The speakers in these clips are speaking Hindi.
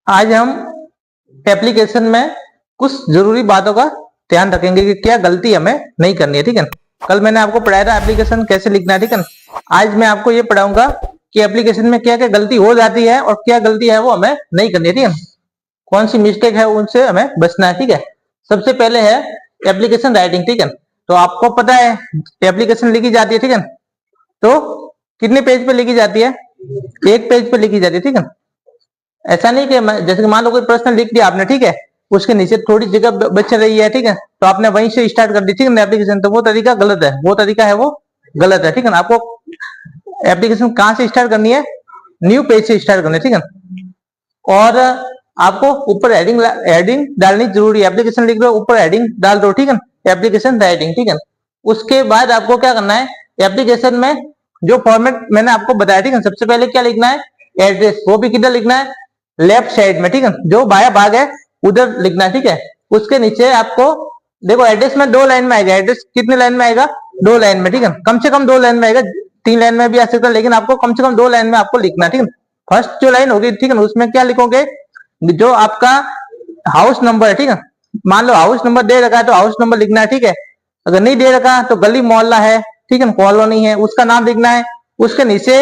आज हम एप्लीकेशन में कुछ जरूरी बातों का ध्यान रखेंगे कि क्या गलती हमें नहीं करनी है। ठीक है, कल मैंने आपको पढ़ाया था एप्लीकेशन कैसे लिखना है। ठीक है, आज मैं आपको ये पढ़ाऊंगा कि एप्लीकेशन में क्या क्या गलती हो जाती है और क्या गलती है वो हमें नहीं करनी है। ठीक है, कौन सी मिस्टेक है उनसे हमें बचना है। ठीक है, सबसे पहले है एप्लीकेशन राइटिंग। ठीक है, तो आपको पता है एप्लीकेशन लिखी जाती है। ठीक है, तो कितने पेज पे लिखी जाती है? एक पेज पे लिखी जाती है। ठीक है, ऐसा नहीं कि जैसे कि मान लो कोई प्रश्न लिख दिया आपने, ठीक है, उसके नीचे थोड़ी जगह बच रही है, ठीक है, तो आपने वहीं से स्टार्ट कर दी, ठीक है, एप्लीकेशन, तो वो तरीका गलत है, वो तरीका है वो गलत है। ठीक है ना, आपको एप्लीकेशन कहां से स्टार्ट करनी है? न्यू पेज से स्टार्ट करनी है। ठीक है, और आपको ऊपर हेडिंग डालनी जरूरी है। एप्लीकेशन लिख रहे हो ऊपर हेडिंग डाल दो। ठीक है, एप्लीकेशन राइटिंग। ठीक है, उसके बाद आपको क्या करना है, एप्लीकेशन में जो फॉर्मेट मैंने आपको बताया, ठीक है, सबसे पहले क्या लिखना है? एड्रेस, वो भी किधर लिखना है? लेफ्ट साइड में। ठीक है, जो बाया भाग है उधर लिखना है। ठीक है, उसके नीचे आपको देखो एड्रेस में 2 लाइन में आएगा। एड्रेस कितने लाइन में आएगा? 2 लाइन में। ठीक है, कम से कम 2 लाइन में आएगा, 3 लाइन में भी आ सकता है, लेकिन आपको कम से कम 2 लाइन में आपको लिखना है। ठीक है, फर्स्ट जो लाइन होगी, ठीक है, उसमें क्या लिखोगे? जो आपका हाउस नंबर है, ठीक है, मान लो हाउस नंबर दे रखा है तो हाउस नंबर लिखना है। ठीक है, अगर नहीं दे रखा तो गली मोहल्ला है, ठीक है, कॉलोनी है, उसका नाम लिखना है। उसके नीचे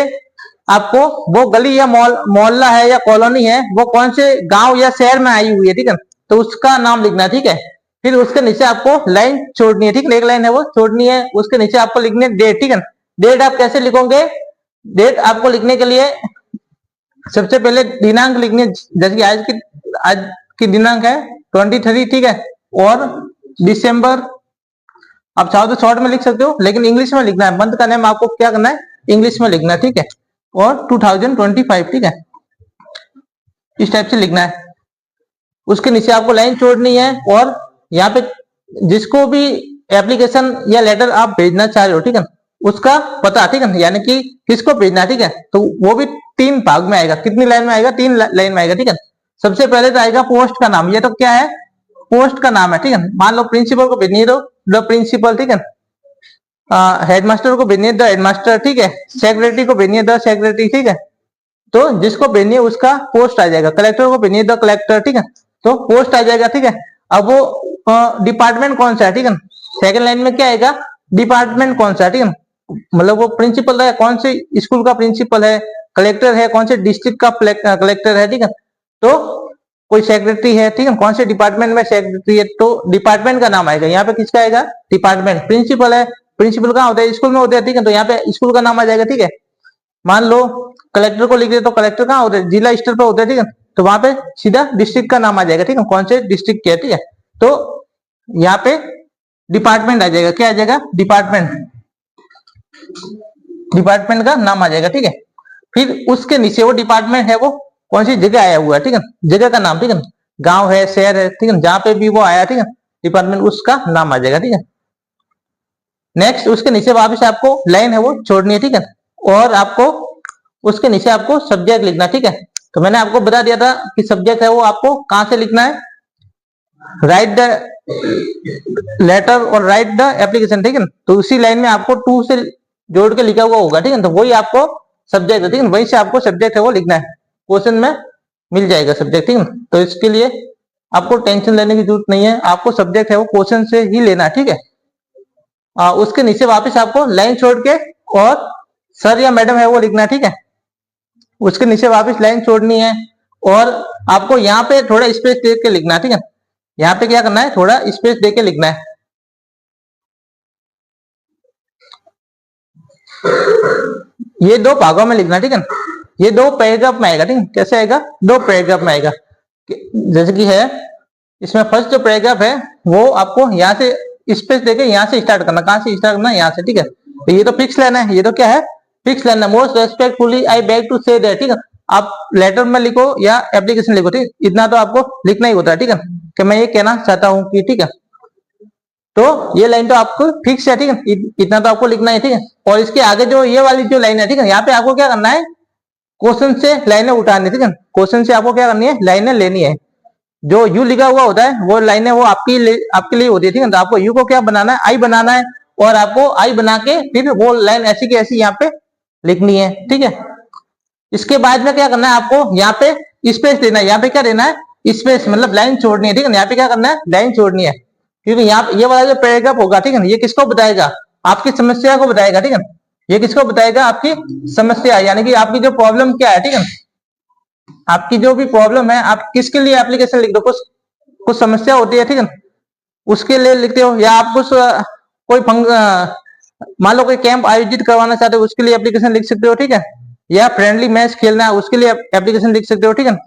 आपको वो गली या मोहल्ला है या कॉलोनी है वो कौन से गांव या शहर में आई हुई है, ठीक है, तो उसका नाम लिखना है। ठीक है, फिर उसके नीचे आपको लाइन छोड़नी है। ठीक है, एक लाइन है वो छोड़नी है, उसके नीचे आपको लिखनी है डेट। ठीक है, डेट आप कैसे लिखोगे? डेट आपको लिखने के लिए सबसे पहले दिनांक लिखनी है, जैसे कि आज की दिनांक है 23। ठीक है, और दिसंबर, आप चाहो तो शॉर्ट में लिख सकते हो, लेकिन इंग्लिश में लिखना है। मंथ का नेम आपको क्या करना है? इंग्लिश में लिखना है। ठीक है, और 2025। ठीक है, इस टाइप से लिखना है। उसके नीचे आपको लाइन छोड़नी है, और यहाँ पे जिसको भी एप्लीकेशन या लेटर आप भेजना चाह रहे हो, ठीक है, उसका पता, ठीक है, यानी कि किसको भेजना है, ठीक है, तो वो भी 3 भाग में आएगा। कितनी लाइन में आएगा? 3 लाइन में आएगा। ठीक है, सबसे पहले तो आएगा पोस्ट का नाम। ये तो क्या है? पोस्ट का नाम है। ठीक है, मान लो प्रिंसिपल को भेजनी है तो द प्रिंसिपल। ठीक है, हेडमास्टर को भेजनी है द हेडमास्टर। ठीक है, सेक्रेटरी को भेजनी है द सेक्रेटरी। ठीक है, तो जिसको भेजनी है उसका पोस्ट आ जाएगा। कलेक्टर को भेजनी है द कलेक्टर। ठीक है, तो पोस्ट आ जाएगा। ठीक है, अब वो डिपार्टमेंट कौन सा है? ठीक है, सेकंड लाइन में क्या आएगा? डिपार्टमेंट कौन सा है? ठीक है, मतलब वो प्रिंसिपल है, कौन से स्कूल का प्रिंसिपल है, कलेक्टर है, कौन से डिस्ट्रिक्ट का कलेक्टर है। ठीक है, तो कोई सेक्रेटरी है, ठीक है, कौन से डिपार्टमेंट में सेक्रेटरी है, तो डिपार्टमेंट का नाम आएगा। यहाँ पे किसका आएगा? डिपार्टमेंट। प्रिंसिपल है, प्रिंसिपल कहाँ होता है? स्कूल में होता है। ठीक है, तो यहाँ पे स्कूल का नाम आ जाएगा। ठीक है, मान लो कलेक्टर को लिख दे तो कलेक्टर कहाँ होता है? जिला स्तर पर होता है। ठीक है, तो वहां पे सीधा डिस्ट्रिक्ट का नाम आ जाएगा। ठीक है, कौन से डिस्ट्रिक्ट के? ठीक है, तो यहाँ पे डिपार्टमेंट आ जाएगा। क्या आ जाएगा? डिपार्टमेंट, डिपार्टमेंट का नाम आ जाएगा। ठीक है, फिर उसके नीचे वो डिपार्टमेंट है वो कौन सी जगह आया हुआ है, ठीक है, जगह का नाम, ठीक है, गांव है, शहर है, ठीक है, जहां पे भी वो आया, ठीक है, डिपार्टमेंट, उसका नाम आ जाएगा। ठीक है, नेक्स्ट उसके नीचे वापस आपको लाइन है वो छोड़नी है। ठीक है, और आपको उसके नीचे आपको सब्जेक्ट लिखना। ठीक है, तो मैंने आपको बता दिया था कि सब्जेक्ट है वो आपको कहां से लिखना है? राइट द लेटर और राइट द एप्लीकेशन। ठीक है, तो उसी लाइन में आपको 2 से जोड़ के लिखा हुआ होगा। ठीक है, तो वही आपको सब्जेक्ट है। ठीक है, वहीं से आपको सब्जेक्ट है वो लिखना है, क्वेश्चन में मिल जाएगा सब्जेक्ट। ठीक है, तो इसके लिए आपको टेंशन लेने की जरूरत नहीं है, आपको सब्जेक्ट है वो क्वेश्चन से ही लेना है। ठीक है, उसके नीचे वापस आपको लाइन छोड़ के और सर या मैडम है वो लिखना है। ठीक है, उसके नीचे वापस लाइन छोड़नी है, और आपको यहाँ पे थोड़ा स्पेस दे के लिखना है। ठीक है, यहाँ पे क्या करना है? थोड़ा स्पेस दे के लिखना है। ये 2 भागों में लिखना है। ठीक है, ये 2 पैराग्राफ में आएगा। ठीक है, कैसे आएगा? 2 पैराग्राफ में आएगा। जैसे कि है इसमें फर्स्ट जो पैराग्राफ है वो आपको यहाँ से स्पेस देके यहाँ से स्टार्ट करना। कहां से स्टार्ट करना? यहाँ से। ठीक है, तो ये तो फिक्स लेना है। ये तो क्या है? फिक्स लेना। Most respectfully I beg to say that. ठीक है, आप लेटर में लिखो या एप्लीकेशन लिखो, ठीक, इतना तो आपको लिखना ही होता है। ठीक है, कि मैं ये कहना चाहता हूँ कि, ठीक है, तो ये लाइन तो आपको फिक्स है। ठीक है, इतना तो आपको लिखना है। ठीक है, और इसके आगे जो ये वाली जो लाइन है, ठीक है, यहाँ पे आपको क्या करना है? क्वेश्चन से लाइनें उठानी। ठीक है, क्वेश्चन से आपको क्या करनी है? लाइनें लेनी है। जो यू लिखा हुआ होता है वो लाइनें वो आपके लिए होती है। ठीक है, तो आपको यू को क्या बनाना है? आई बनाना है, और आपको आई बना के फिर वो लाइन ऐसी की ऐसी यहाँ पे लिखनी है, ठीक है। इसके बाद में क्या करना है आपको, यहाँ पे स्पेस देना है, यहाँ पे क्या देना है, स्पेस मतलब लाइन छोड़नी है, ठीक है। यहाँ पे क्या करना है, लाइन छोड़नी है, क्योंकि यहाँ ये वाला जो पैराग्राफ होगा, ठीक है, ये किसको बताएगा, आपकी समस्या को बताएगा, ठीक है। ये किसको बताएगा, आपकी समस्या, यानी कि आपकी जो प्रॉब्लम क्या है, ठीक है, आपकी जो भी प्रॉब्लम है, आप किसके लिए एप्लीकेशन लिख दो, कुछ समस्या होती है, ठीक है, उसके लिए लिखते हो, या आप कुछ कोई मान लो कोई कैंप आयोजित करवाना चाहते हो, उसके लिए एप्लीकेशन लिख सकते हो, ठीक है। या फ्रेंडली मैच खेलना है, उसके लिए एप्लीकेशन लिख सकते हो, ठीक है।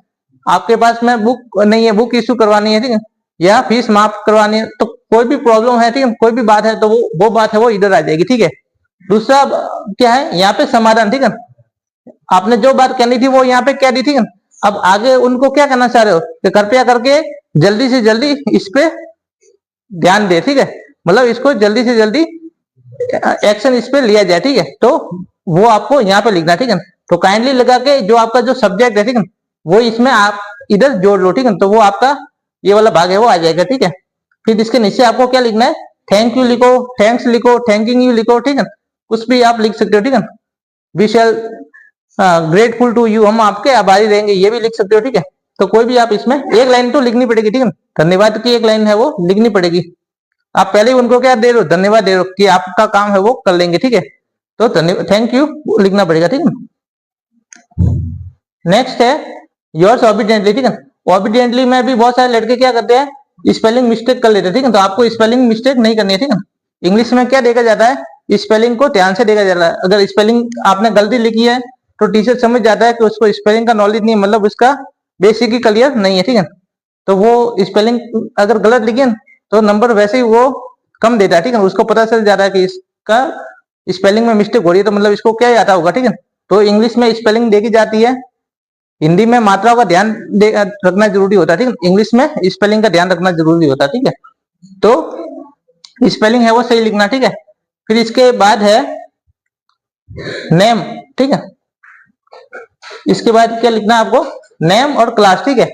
आपके पास में बुक नहीं है, बुक इश्यू करवानी है, ठीक है, या फीस माफ करवानी है, तो कोई भी प्रॉब्लम है, ठीक है, कोई भी बात है, तो वो बात है वो इधर आ जाएगी, ठीक है। दूसरा क्या है, यहाँ पे समाधान, ठीक है, आपने जो बात कहनी थी वो यहाँ पे कह दी, ठीक है। अब आगे उनको क्या करना चाह रहे हो कि कृपया करके जल्दी से जल्दी इस पे ध्यान दे, ठीक है, मतलब इसको जल्दी से जल्दी एक्शन इस पे लिया जाए, ठीक है। तो वो आपको यहाँ पे लिखना, ठीक है। तो काइंडली लगा के जो आपका जो सब्जेक्ट है, ठीक है, वो इसमें आप इधर जोड़ लो, ठीक है। तो वो आपका ये वाला भाग है वो आ जाएगा, ठीक है। फिर इसके नीचे आपको क्या लिखना है, थैंक यू लिखो, थैंक्स लिखो, थैंकिंग यू लिखो, ठीक है, कुछ भी आप लिख सकते हो, ठीक है। We shall grateful to you, हम आपके आभारी रहेंगे, ये भी लिख सकते हो, ठीक है। तो कोई भी आप इसमें एक लाइन तो लिखनी पड़ेगी, ठीक है, धन्यवाद की एक लाइन है वो लिखनी पड़ेगी। आप पहले ही उनको क्या दे रहे हो, धन्यवाद दे रहे हो कि आपका काम है वो कर लेंगे, ठीक है। तो थैंक यू लिखना पड़ेगा, ठीक है। नेक्स्ट है योर्स ऑबिडियंटली, ठीक है। ऑबिडियंटली में भी बहुत सारे लड़के क्या करते हैं, स्पेलिंग मिस्टेक कर लेते हैं, ठीक है। तो आपको स्पेलिंग मिस्टेक नहीं करनी है, ठीक है। इंग्लिश में क्या देखा जाता है, स्पेलिंग को ध्यान से देखा जाता है। अगर स्पेलिंग आपने गलती लिखी है तो टीचर समझ जाता है कि उसको स्पेलिंग का नॉलेज नहीं है, मतलब उसका बेसिक ही क्लियर नहीं है, ठीक है। तो वो स्पेलिंग अगर गलत लिखी है तो नंबर वैसे ही वो कम देता है, ठीक है। उसको पता चल जाता है कि इसका स्पेलिंग में मिस्टेक हो रही है, तो मतलब इसको क्या आता होगा, ठीक है। तो इंग्लिश में स्पेलिंग देखी जाती है, हिंदी में मात्राओं का ध्यान रखना जरूरी होता है, ठीक है। इंग्लिश में स्पेलिंग का ध्यान रखना जरूरी होता है, ठीक है। तो स्पेलिंग है वो सही लिखना, ठीक है। फिर इसके बाद है नेम, ठीक है। इसके बाद क्या लिखना है आपको, नेम और क्लास, ठीक है।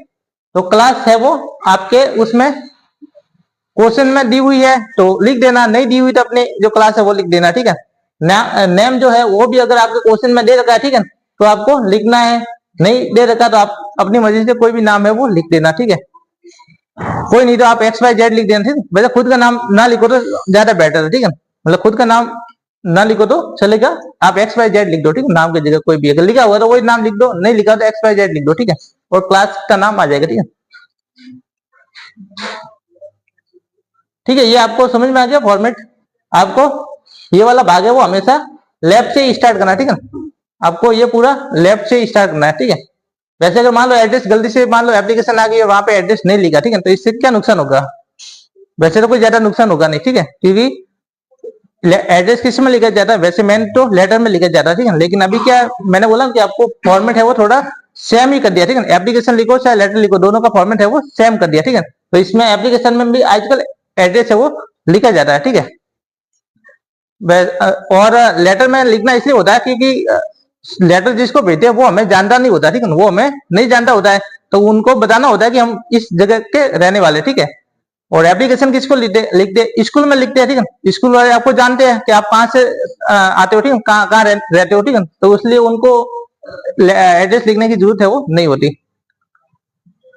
तो क्लास है वो आपके उसमें क्वेश्चन में दी हुई है तो लिख देना, नहीं दी हुई तो अपने जो क्लास है वो लिख देना, ठीक है। नेम जो है वो भी अगर आपके क्वेश्चन में दे रखा है, ठीक है, तो आपको लिखना है, नहीं दे रखा तो आप अपनी मर्जी से कोई भी नाम है वो लिख देना, ठीक है। कोई नहीं तो आप एक्स वाई जेड लिख देना, ठीक है। वैसे खुद का नाम ना लिखो तो ज्यादा बेटर है, ठीक है। मतलब खुद का नाम ना लिखो तो चलेगा, आप एक्स वाई जेड लिख दो, ठीक है, नाम की जगह कोई भी अगर लिखा हुआ तो वही नाम लिख दो, नहीं लिखा तो एक्स वाई जेड लिख दो, ठीक है, और क्लास का नाम आ जाएगा, ठीक है। ठीक है, ये आपको समझ में आ गया फॉर्मेट। आपको ये वाला भाग है वो हमेशा लेफ्ट से स्टार्ट करना है, ठीक है। आपको ये पूरा लेफ्ट से स्टार्ट करना है, ठीक है। वैसे अगर मान लो एड्रेस गलती से मान लो एप्लीकेशन आ गई और वहां पे एड्रेस नहीं लिखा, ठीक है, तो इससे क्या नुकसान होगा, वैसे तो कोई ज्यादा नुकसान होगा नहीं, ठीक है, क्योंकि एड्रेस किस में लिखा जाता है, वैसे मैंने तो लेटर में लिखा जाता है, ठीक है। लेकिन अभी क्या मैंने बोला कि आपको फॉर्मेट है वो थोड़ा सेम ही कर दिया, ठीक है। एप्लीकेशन लिखो चाहे लेटर लिखो, दोनों का फॉर्मेट है वो सेम कर दिया, ठीक है। तो इसमें एप्लीकेशन में भी आजकल एड्रेस है वो लिखा जाता है, ठीक है। और लेटर में लिखना इसलिए होता है क्योंकि लेटर जिसको भेजते हैं वो हमें जानता नहीं होता, ठीक है, वो हमें नहीं जानता होता है, तो उनको बताना होता है कि हम इस जगह के रहने वाले, ठीक है। और एप्लीकेशन किसको लिखते स्कूल में लिखते हैं, ठीक है। स्कूल वाले आपको जानते हैं कि आप कहाँ से आते हो, ठीक है, कहाँ रहते हो, ठीक है, तो इसलिए उनको एड्रेस लिखने की जरूरत है वो नहीं होती।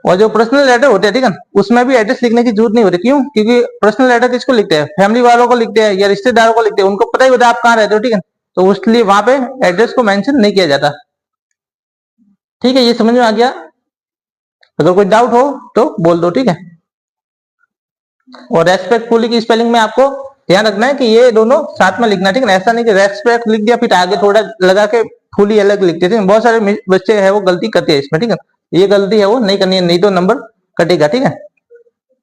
और जो पर्सनल लेटर होते हैं, ठीक है, उसमें भी एड्रेस लिखने की जरूरत नहीं होती, क्यों, क्योंकि पर्सनल लेटर किसको लिखते हैं, फैमिली वालों को लिखते हैं या रिश्तेदारों को लिखते हैं, उनको पता ही होता है आप कहाँ रहते हो, ठीक है, तो उसलिए वहां पे एड्रेस को मेंशन नहीं किया जाता। ठीक है, ये समझ में आ गया। अगर कोई डाउट हो तो बोल दो, ठीक है। और रेस्पेक्टफुली की स्पेलिंग में आपको ध्यान रखना है कि ये दोनों साथ में लिखना, ठीक है। ऐसा नहीं कि रेस्पेक्ट लिख दिया फिर आगे थोड़ा लगा के फुली अलग लिखते थे, बहुत सारे बच्चे है वो गलती करते हैं इसमें, ठीक है। ये गलती है वो नहीं करनी है, नहीं तो नंबर कटेगा, ठीक है।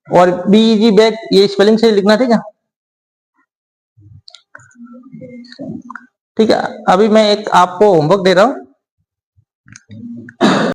और बीजी बैग ये स्पेलिंग से लिखना, ठीक है। ठीक है, अभी मैं एक आपको होमवर्क दे रहा हूं।